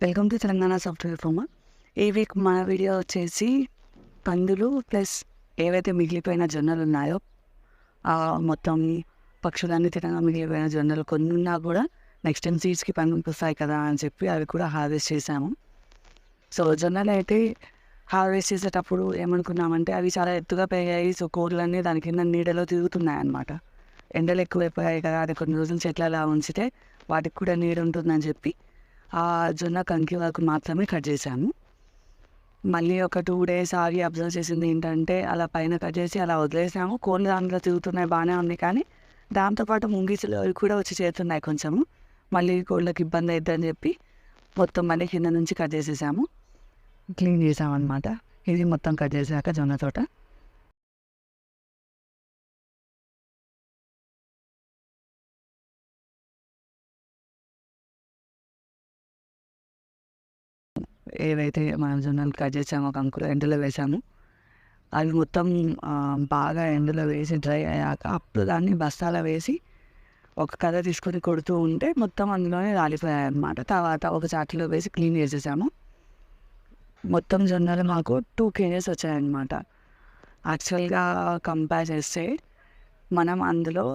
Welcome to Telangana software farmer. ఈ week మన video వచ్చేసి కందులు ప్లస్ ఏవైతే మిగిలిపోయిన జొన్నలు ఉన్నాయో మొత్తం పక్షులన్నీ తినగా మిగిలిపోయిన జొన్నలు కొన్ని ఉన్నా కూడా నెక్స్ట్ టైం సీడ్స్కి పనికొస్తాయి కదా అని చెప్పి అవి కూడా హార్వెస్ట్ చేసాము. సో జొన్నలు అయితే హార్వెస్ట్ చేసేటప్పుడు ఏమనుకున్నామంటే అవి చాలా ఎత్తుగా పెరిగాయి. సో కోళ్ళన్నీ దాని కింద నీడలో తిరుగుతున్నాయి అన్నమాట. ఎండలు ఎక్కువైపోయాయి కదా, అది కొన్ని రోజులు చెట్లలా ఉంచితే వాటికి కూడా నీడ ఉంటుందని చెప్పి ఆ జొన్న కంకి వరకు మాత్రమే కట్ చేశాను. మళ్ళీ ఒక 2 days ఆగి అబ్జర్వ్ చేసింది ఏంటంటే అలా పైన కట్ చేసి అలా వదిలేసాము. కోళ్ళు దాంట్లో తిరుగుతున్నాయి, బాగానే ఉంది. కానీ దాంతోపాటు ముంగిసులు అవి కూడా వచ్చి చేరుతున్నాయి కొంచెము. మళ్ళీ కోళ్ళకి ఇబ్బంది అవుతుందని చెప్పి మొత్తం మళ్ళీ కింద నుంచి కట్ చేసేసాము, క్లీన్ చేసామన్నమాట. ఇది మొత్తం కట్ చేసాక జొన్న తోట ఏవైతే మనం జొన్నలు కట్ చేసామో కంకులు ఎండలో వేసాము. అవి మొత్తం బాగా ఎండలో వేసి డ్రై అయ్యాక అప్పుడు దాన్ని బస్తాలో వేసి ఒక కర్ర తీసుకొని కొడుతూ ఉంటే మొత్తం అందులోనే రాలిపోయాయి అన్నమాట. తర్వాత ఒక చాట్లో వేసి క్లీన్ చేసేసాము. మొత్తం జొన్నలు మాకు 2 kgs వచ్చాయన్నమాట. యాక్చువల్గా కంపేర్ చేస్తే మనం అందులో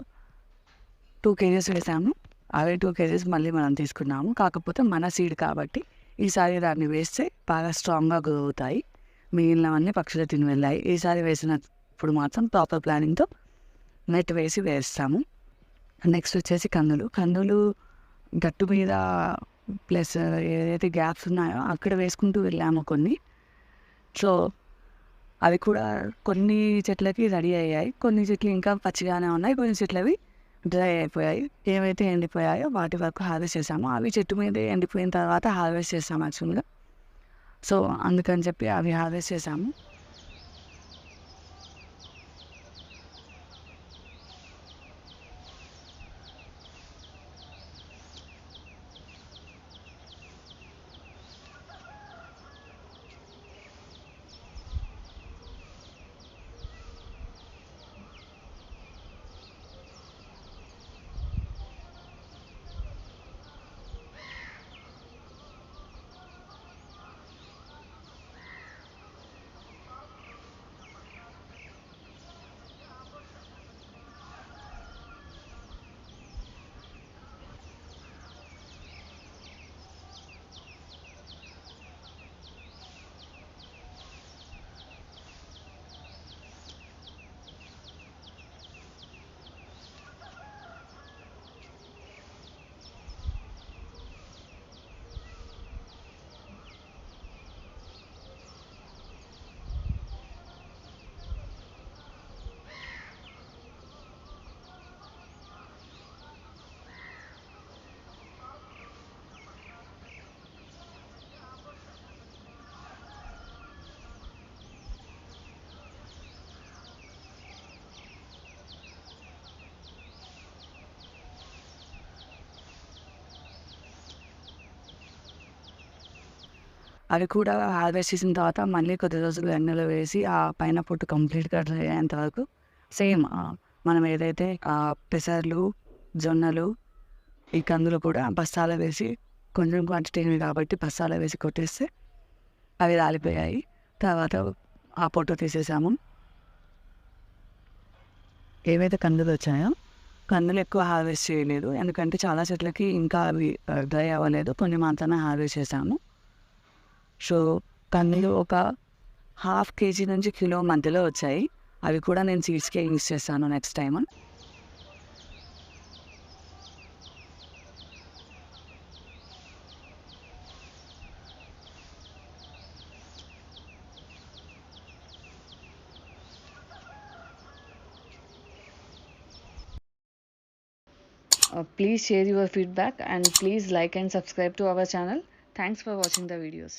2 kgs వేసాము, అవే 2 kgs మళ్ళీ మనం తీసుకున్నాము. కాకపోతే మన సీడ్ కాబట్టి ఈసారి దాన్ని వేస్తే బాగా స్ట్రాంగ్గా గ్రో అవుతాయి. మిగిలినవన్నీ పక్షులు తిని వెళ్ళాయి. ఈసారి వేసినప్పుడు మాత్రం ప్రాపర్ ప్లానింగ్తో నెట్ వేసి వేస్తాము. నెక్స్ట్ వచ్చేసి కందులు గట్టు మీద ప్లస్ ఏదైతే గ్యాప్స్ ఉన్నాయో అక్కడ వేసుకుంటూ వెళ్ళాము కొన్ని. సో అవి కూడా కొన్ని చెట్లకి రెడీ అయ్యాయి, కొన్ని చెట్లు ఇంకా పచ్చిగానే ఉన్నాయి, కొన్ని చెట్లవి డ్రై అయిపోయాయి. ఏవైతే ఎండిపోయాయో వాటి వరకు హార్వెస్ట్ చేసాము. అవి చెట్టు మీదే ఎండిపోయిన తర్వాత హార్వెస్ట్ చేసాము యాక్చువల్గా. సో అందుకని చెప్పి అవి హార్వెస్ట్ చేసాము. అవి కూడా హార్వెస్ట్ చేసిన తర్వాత మళ్ళీ కొద్ది రోజులు ఎండలో వేసి ఆ పైన పొట్టు కంప్లీట్గా డ్రై అయ్యేంత వరకు సేమ్ మనం ఏదైతే పెసర్లు, జొన్నలు, ఈ కందులు కూడా బస్తాలో వేసి కొంచెం క్వాంటిటీ కాబట్టి బస్తాలో వేసి కొట్టేస్తే అవి రాలిపోయాయి. తర్వాత ఆ పొట్టు తీసేసాము. ఏవైతే కందులు వచ్చాయో కందులు ఎక్కువ హార్వెస్ట్ చేయలేదు, ఎందుకంటే చాలా చెట్లకి ఇంకా అవి డ్రై అవ్వలేదు, కొన్ని మాత్రమే హార్వెస్ట్ చేసాము. సో కందులు ఒక 1/2 kg నుంచి కిలో మధ్యలో వచ్చాయి. అవి కూడా నేను సీడ్స్కే యూజ్ చేస్తాను next time. Please share your feedback and please like and subscribe to our channel. Thanks for watching the videos.